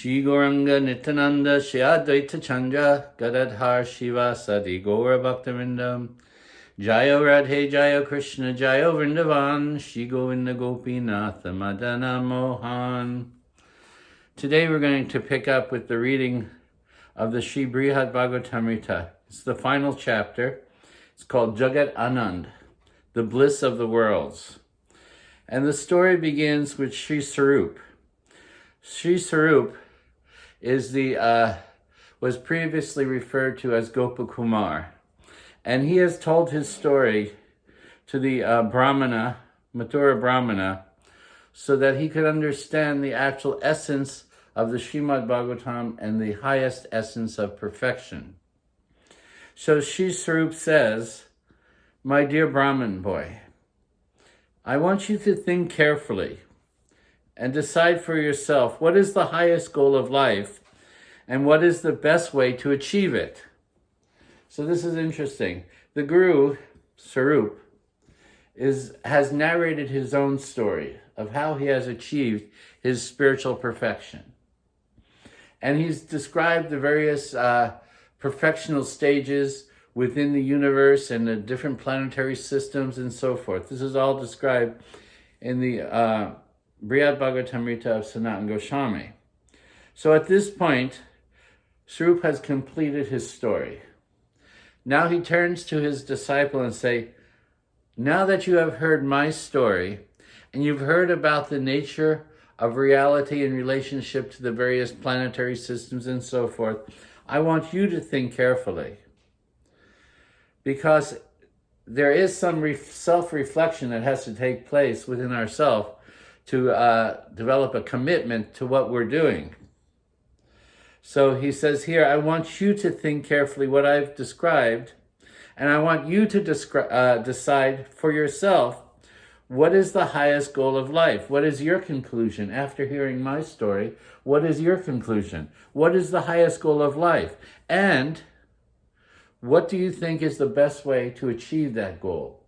Shri Gauranga Nityananda Shri Advaita Chandra Gadadhar Shiva Sadi Gaura Bhaktivinoda Jayo Radhe Jayo Krishna Jayo Vrindavan Shri Govinda Gopinath Madana Mohan. Today we're going to pick up with the reading of the Sri Brihat Bhagavatamrta. It's the final chapter. It's called JagatAnanda, the Bliss of the Worlds. And the story begins with Sri Sarup. Sri Sarup is was previously referred to as Gopakumar. And he has told his story to the Brahmana, Mathura Brahmana, so that he could understand the actual essence of the Srimad Bhagavatam and the highest essence of perfection. So Sri Sarup says, "My dear Brahmin boy, I want you to think carefully and decide for yourself what is the highest goal of life and what is the best way to achieve it." So this is interesting. The Guru, Sarup, has narrated his own story of how he has achieved his spiritual perfection. And he's described the various perfectional stages within the universe and the different planetary systems and so forth. This is all described in the Brihat Bhagavatamrta of Sanatan Goswami. So at this point, Sarup has completed his story. Now he turns to his disciple and say, "Now that you have heard my story, and you've heard about the nature of reality in relationship to the various planetary systems and so forth, I want you to think carefully. Because there is some self-reflection that has to take place within ourselves to develop a commitment to what we're doing." So he says here, "I want you to think carefully what I've described, and I want you to decide for yourself what is the highest goal of life. What is your conclusion? After hearing my story, what is your conclusion? What is the highest goal of life? And what do you think is the best way to achieve that goal?"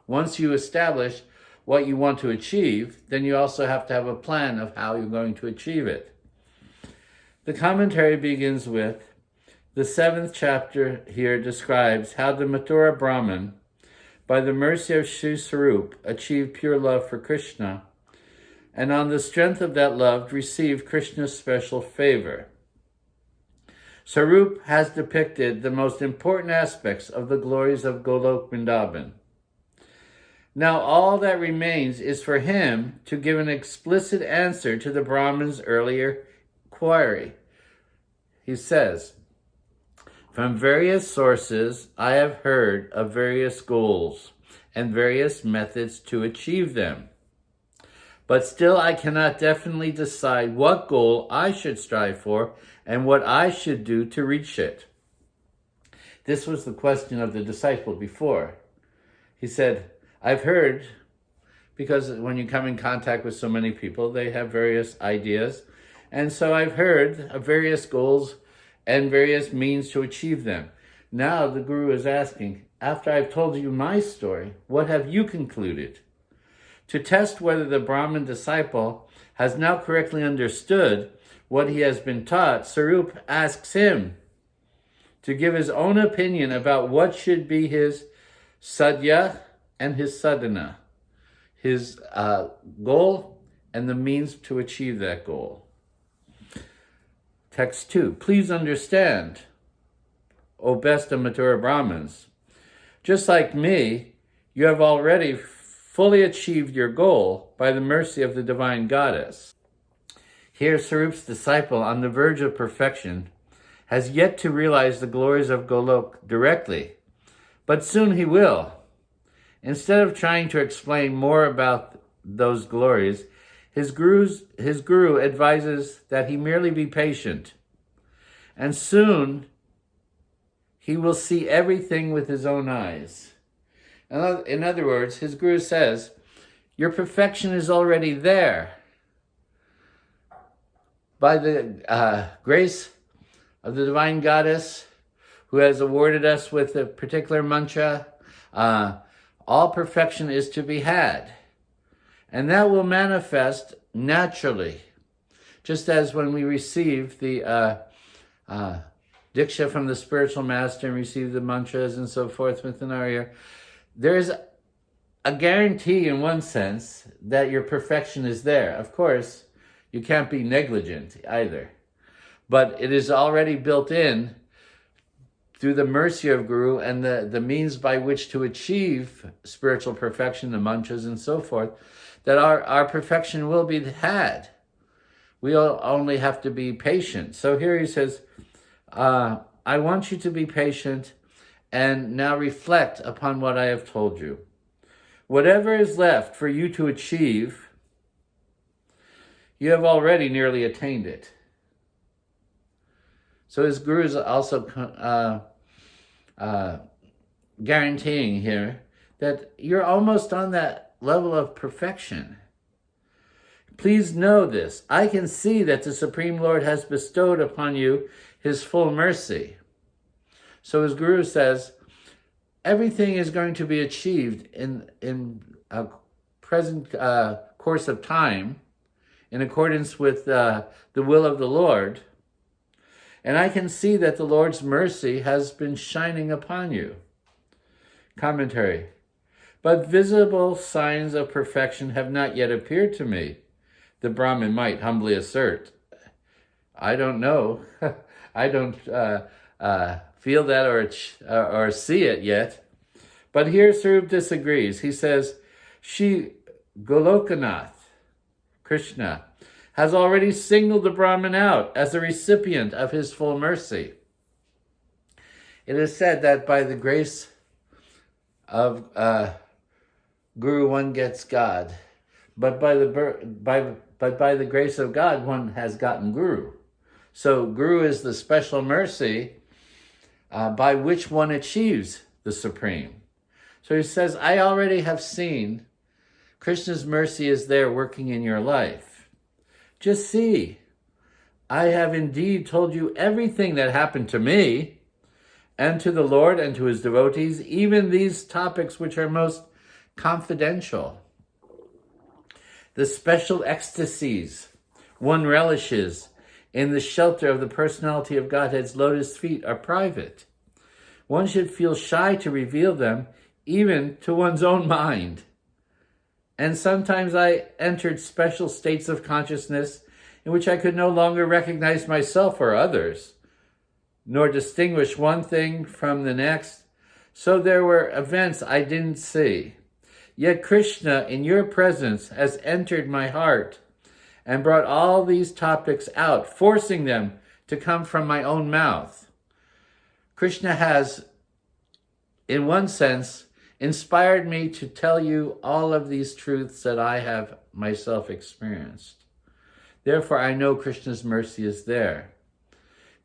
Once you establish what you want to achieve, then you also have to have a plan of how you're going to achieve it. The commentary begins with, the 7th chapter here describes how the Mathura Brahmin, by the mercy of Sri Sarup, achieved pure love for Krishna, and on the strength of that love received Krishna's special favor. Sarup has depicted the most important aspects of the glories of Golok Vrindavan. Now all that remains is for him to give an explicit answer to the Brahmin's earlier query. He says, "From various sources I have heard of various goals and various methods to achieve them. But still I cannot definitely decide what goal I should strive for and what I should do to reach it." This was the question of the disciple before. He said, "I've heard," because when you come in contact with so many people, they have various ideas. "And so I've heard of various goals and various means to achieve them." Now the Guru is asking, after I've told you my story, what have you concluded? To test whether the Brahmin disciple has now correctly understood what he has been taught, Sarup asks him to give his own opinion about what should be his sadhya and his sadhana, his goal and the means to achieve that goal. Text 2, "Please understand, O best of Mathura Brahmins, just like me, you have already fully achieved your goal by the mercy of the divine goddess." Here, Sarup's disciple, on the verge of perfection, has yet to realize the glories of Golok directly, but soon he will. Instead of trying to explain more about those glories, his guru advises that he merely be patient, and soon he will see everything with his own eyes. In other words, his guru says, your perfection is already there. By the grace of the divine goddess who has awarded us with a particular mantra, all perfection is to be had. And that will manifest naturally Just as when we receive the Diksha from the spiritual master and receive the mantras and so forth within our ear, there's a guarantee in one sense that your perfection is there. Of course, you can't be negligent either. But it is already built in through the mercy of Guru and the means by which to achieve spiritual perfection, the mantras and so forth, that our perfection will be had. We'll only have to be patient. So here he says, I want you to be patient and now reflect upon what I have told you. Whatever is left for you to achieve, you have already nearly attained it. So his Guru is also guaranteeing here that you're almost on that level of perfection. Please know this. I can see that the Supreme Lord has bestowed upon you his full mercy. So his Guru says, everything is going to be achieved in a present course of time, in accordance with the will of the Lord. And I can see that the Lord's mercy has been shining upon you. Commentary. But visible signs of perfection have not yet appeared to me, the Brahmin might humbly assert. I don't know. I don't feel that or see it yet. But here Swarup disagrees. He says, Shri Golokanath, Krishna, has already singled the Brahmin out as a recipient of his full mercy. It is said that by the grace of Guru one gets God, but by the grace of God one has gotten Guru. So Guru is the special mercy by which one achieves the Supreme. So he says, I already have seen Krishna's mercy is there working in your life. Just see, I have indeed told you everything that happened to me and to the Lord and to his devotees, even these topics which are most confidential. The special ecstasies one relishes in the shelter of the personality of Godhead's lotus feet are private. One should feel shy to reveal them, even to one's own mind. And sometimes I entered special states of consciousness in which I could no longer recognize myself or others, nor distinguish one thing from the next. So there were events I didn't see. Yet Krishna, in your presence, has entered my heart and brought all these topics out, forcing them to come from my own mouth. Krishna has, in one sense, inspired me to tell you all of these truths that I have myself experienced. Therefore, I know Krishna's mercy is there.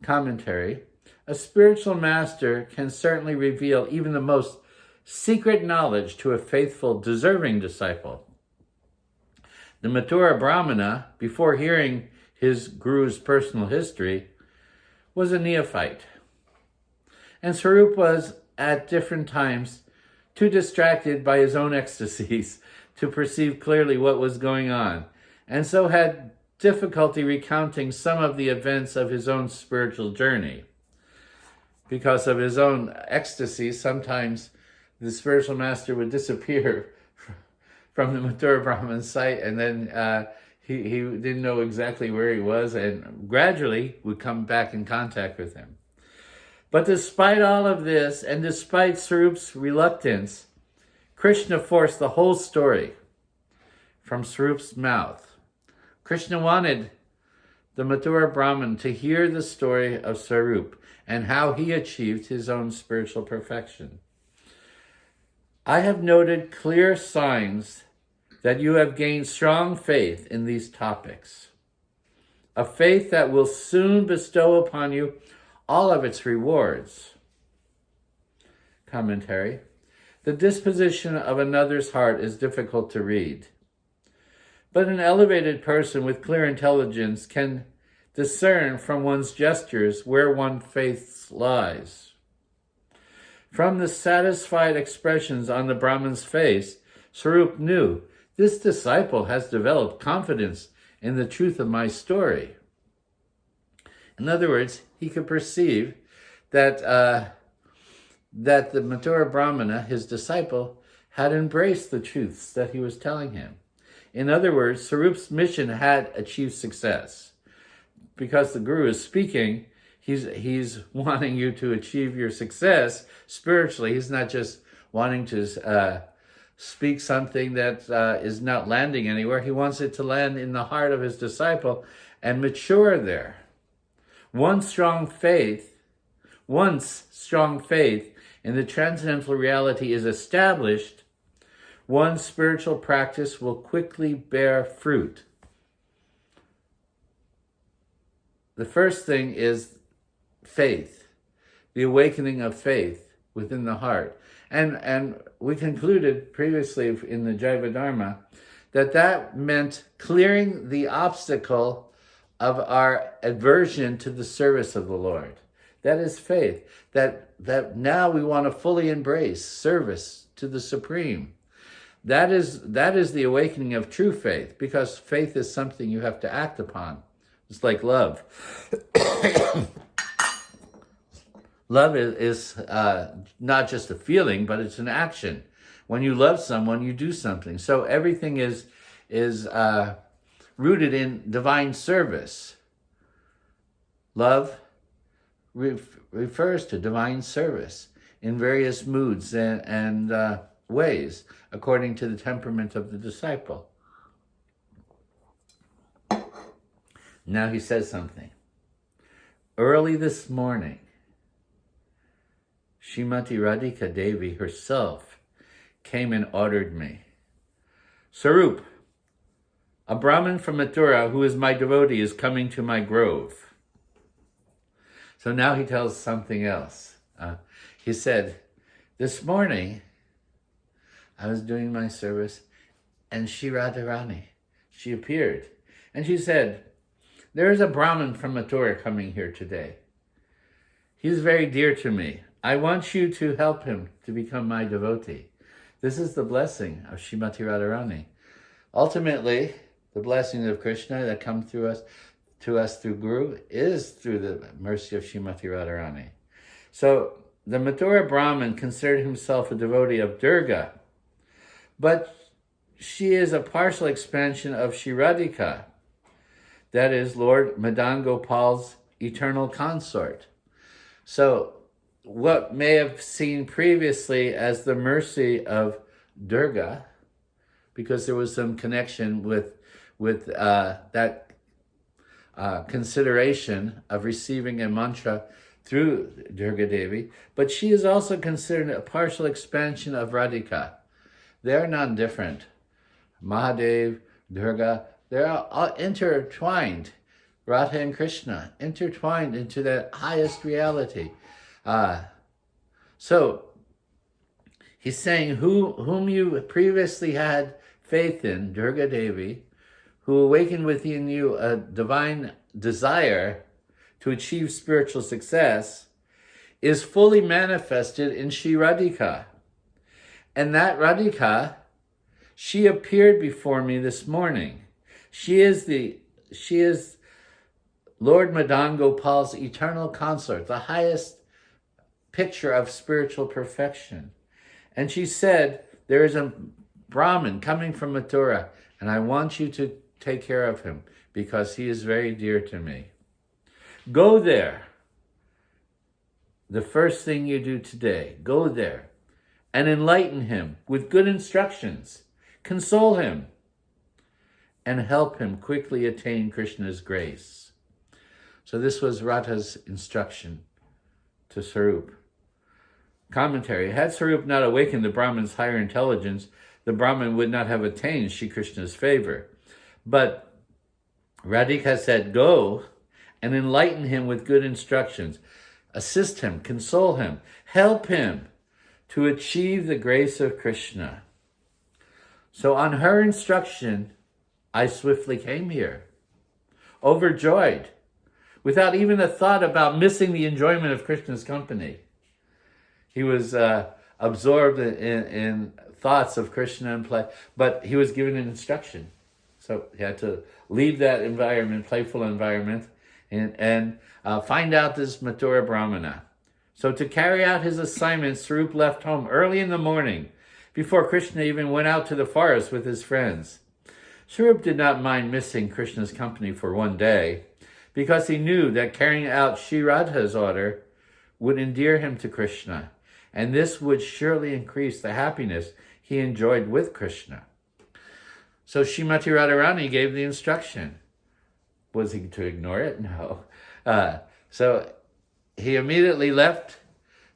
Commentary. A spiritual master can certainly reveal even the most secret knowledge to a faithful, deserving disciple. The Mathura Brahmana, before hearing his Guru's personal history, was a neophyte. And Swarup was, at different times, too distracted by his own ecstasies to perceive clearly what was going on, and so had difficulty recounting some of the events of his own spiritual journey. Because of his own ecstasy, sometimes the spiritual master would disappear from the Mathura Brahman's sight, and then he didn't know exactly where he was, and gradually would come back in contact with him. But despite all of this, and despite Swarup's reluctance, Krishna forced the whole story from Swarup's mouth. Krishna wanted the Mathura Brahman to hear the story of Swarup and how he achieved his own spiritual perfection. I have noted clear signs that you have gained strong faith in these topics, a faith that will soon bestow upon you all of its rewards. Commentary. The disposition of another's heart is difficult to read, but an elevated person with clear intelligence can discern from one's gestures where one's faith lies. From the satisfied expressions on the Brahman's face, Swarup knew, this disciple has developed confidence in the truth of my story. In other words, he could perceive that that the Mathura Brahmana, his disciple, had embraced the truths that he was telling him. In other words, Sarup's mission had achieved success. Because the Guru is speaking, he's wanting you to achieve your success spiritually. He's not just wanting to speak something that is not landing anywhere. He wants it to land in the heart of his disciple and mature there. Once strong faith in the transcendental reality is established, one's spiritual practice will quickly bear fruit. The first thing is faith, the awakening of faith within the heart. And we concluded previously in the Jaiva that meant clearing the obstacle of our aversion to the service of the Lord. That is faith, that now we want to fully embrace service to the Supreme. That is the awakening of true faith, because faith is something you have to act upon. It's like love. Love is not just a feeling, but it's an action. When you love someone, you do something. So everything is rooted in divine service. Love refers to divine service in various moods and ways, according to the temperament of the disciple. Now he says something. Early this morning, Srimati Radhika Devi herself came and ordered me, Sarup, a Brahmin from Mathura who is my devotee is coming to my grove. So now he tells something else. He said, this morning I was doing my service and Shri Radharani, she appeared. And she said, there is a Brahmin from Mathura coming here today. He's very dear to me. I want you to help him to become my devotee. This is the blessing of Srimati Radharani. Ultimately, the blessings of Krishna that come to us through Guru is through the mercy of Srimati Radharani. So the Mathura Brahmin considered himself a devotee of Durga, but she is a partial expansion of Shri Radhika, that is Lord Madan Gopal's eternal consort. So what may have seen previously as the mercy of Durga, because there was some connection with that consideration of receiving a mantra through Durga Devi, but she is also considered a partial expansion of Radhika. They are non-different. Mahadev, Durga, they're all intertwined. Radha and Krishna, intertwined into that highest reality. So he's saying, whom you previously had faith in, Durga Devi, who awakened within you a divine desire to achieve spiritual success, is fully manifested in Shri Radhika. And that Radhika, she appeared before me this morning. She is Lord Madan Gopal's eternal consort, the highest picture of spiritual perfection. And she said, there is a Brahmin coming from Mathura, and I want you to take care of him because he is very dear to me. Go there. The first thing you do today, go there and enlighten him with good instructions. Console him and help him quickly attain Krishna's grace. So this was Radha's instruction to Sarup. Commentary: had Sarup not awakened the Brahman's higher intelligence, the Brahman would not have attained Shri Krishna's favor. But Radhika said, go and enlighten him with good instructions. Assist him, console him, help him to achieve the grace of Krishna. So on her instruction, I swiftly came here, overjoyed, without even a thought about missing the enjoyment of Krishna's company. He was absorbed in thoughts of Krishna and play, but he was given an instruction. So he had to leave that environment, playful environment, and find out this Mathura Brahmana. So to carry out his assignment, Sarup left home early in the morning, before Krishna even went out to the forest with his friends. Sarup did not mind missing Krishna's company for one day, because he knew that carrying out Shri Radha's order would endear him to Krishna, and this would surely increase the happiness he enjoyed with Krishna. So Srimati Radharani gave the instruction. Was he to ignore it? No. So he immediately left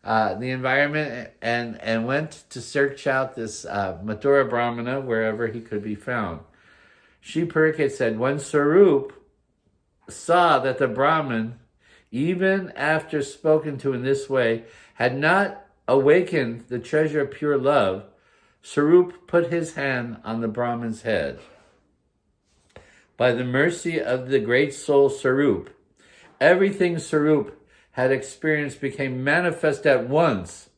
the environment and went to search out this Mathura Brahmana wherever he could be found. Shri Pariksit said, when Sarup saw that the Brahmin, even after spoken to in this way, had not awakened the treasure of pure love, Sarup put his hand on the Brahmin's head. By the mercy of the great soul Sarup, everything Sarup had experienced became manifest at once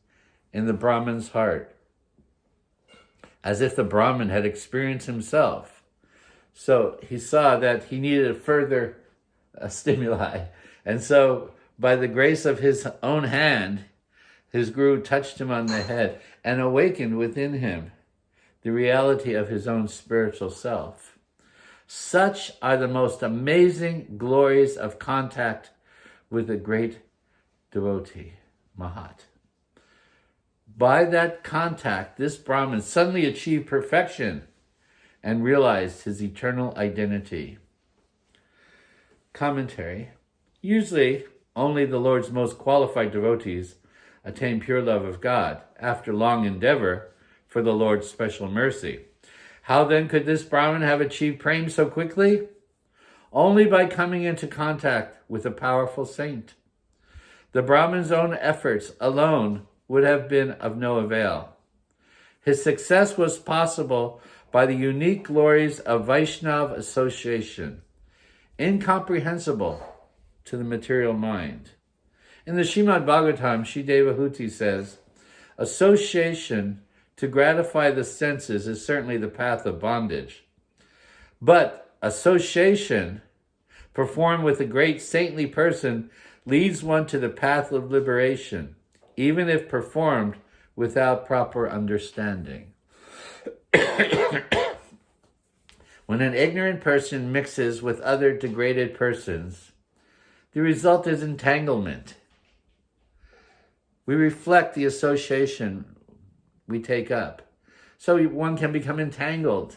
in the Brahmin's heart, as if the Brahmin had experienced himself. So he saw that he needed further stimuli. And so by the grace of his own hand, his guru touched him on the head and awakened within him the reality of his own spiritual self. Such are the most amazing glories of contact with a great devotee, Mahat. By that contact, this Brahmin suddenly achieved perfection and realized his eternal identity. Commentary. Usually, only the Lord's most qualified devotees attain pure love of God after long endeavor for the Lord's special mercy. How then could this Brahmin have achieved prema so quickly? Only by coming into contact with a powerful saint. The Brahmin's own efforts alone would have been of no avail. His success was possible by the unique glories of Vaishnava association, incomprehensible to the material mind. In the Srimad Bhagavatam, Shri Devahuti says, association to gratify the senses is certainly the path of bondage. But association performed with a great saintly person leads one to the path of liberation, even if performed without proper understanding. When an ignorant person mixes with other degraded persons, the result is entanglement. We reflect the association we take up. So one can become entangled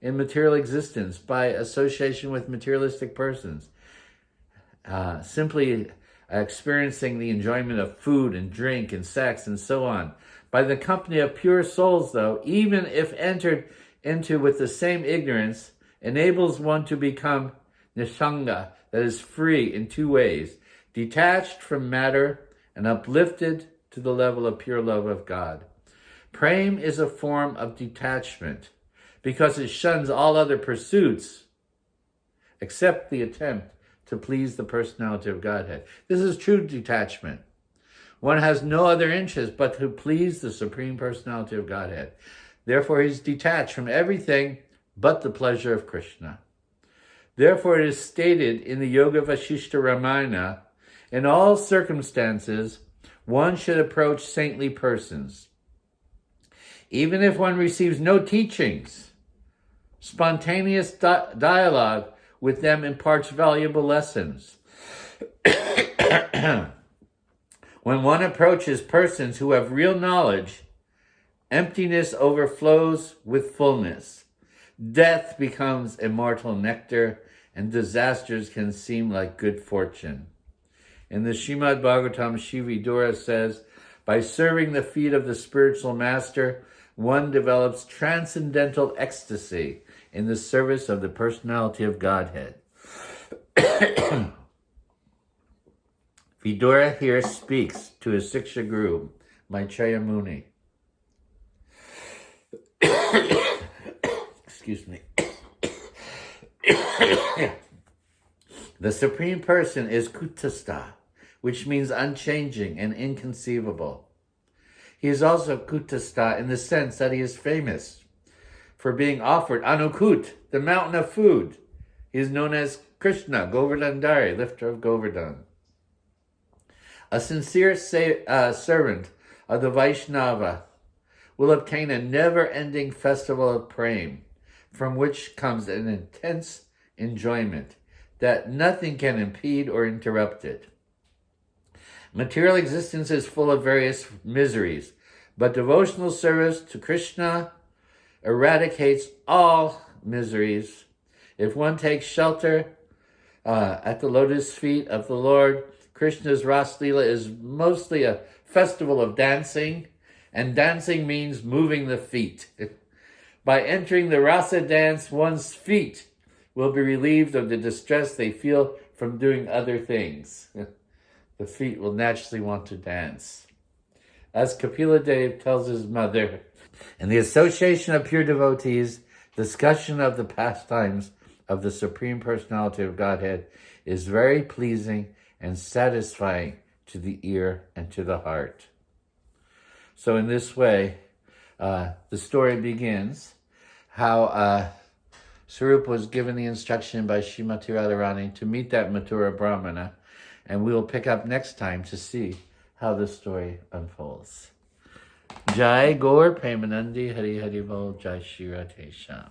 in material existence by association with materialistic persons. Simply experiencing the enjoyment of food and drink and sex and so on. By the company of pure souls, though, even if entered into with the same ignorance, enables one to become nishanga, that is free in two ways, detached from matter and uplifted to the level of pure love of God. Prema is a form of detachment because it shuns all other pursuits except the attempt to please the personality of Godhead. This is true detachment. One has no other interest but to please the Supreme Personality of Godhead. Therefore, he's detached from everything but the pleasure of Krishna. Therefore, it is stated in the Yoga Vasishta Ramayana, in all circumstances, one should approach saintly persons. Even if one receives no teachings, spontaneous dialogue with them imparts valuable lessons. When one approaches persons who have real knowledge, emptiness overflows with fullness. Death becomes immortal nectar, and disasters can seem like good fortune. In the Srimad Bhagavatam, Shri Vidura says, by serving the feet of the spiritual master, one develops transcendental ecstasy in the service of the personality of Godhead. Vidura here speaks to his Siksha Guru, Maitreya Muni. Excuse me. The Supreme Person is Kutastha, which means unchanging and inconceivable. He is also Kutastha in the sense that he is famous for being offered Anukut, the mountain of food. He is known as Krishna, Govardhandari, lifter of Govardhan. A sincere servant of the Vaishnava will obtain a never-ending festival of prema, from which comes an intense enjoyment that nothing can impede or interrupt it. Material existence is full of various miseries, but devotional service to Krishna eradicates all miseries. If one takes shelter at the lotus feet of the Lord, Krishna's Ras Leela is mostly a festival of dancing, and dancing means moving the feet. By entering the rasa dance, one's feet will be relieved of the distress they feel from doing other things. The feet will naturally want to dance. As Kapila Dev tells his mother, in the association of pure devotees, discussion of the pastimes of the Supreme Personality of Godhead is very pleasing and satisfying to the ear and to the heart. So in this way, the story begins how Sarupa was given the instruction by Srimati Radharani to meet that Mathura Brahmana, and we will pick up next time to see how the story unfolds. Jai Gaur Premanandi Hari Hari Bol Jai Shri Radhe Shyam.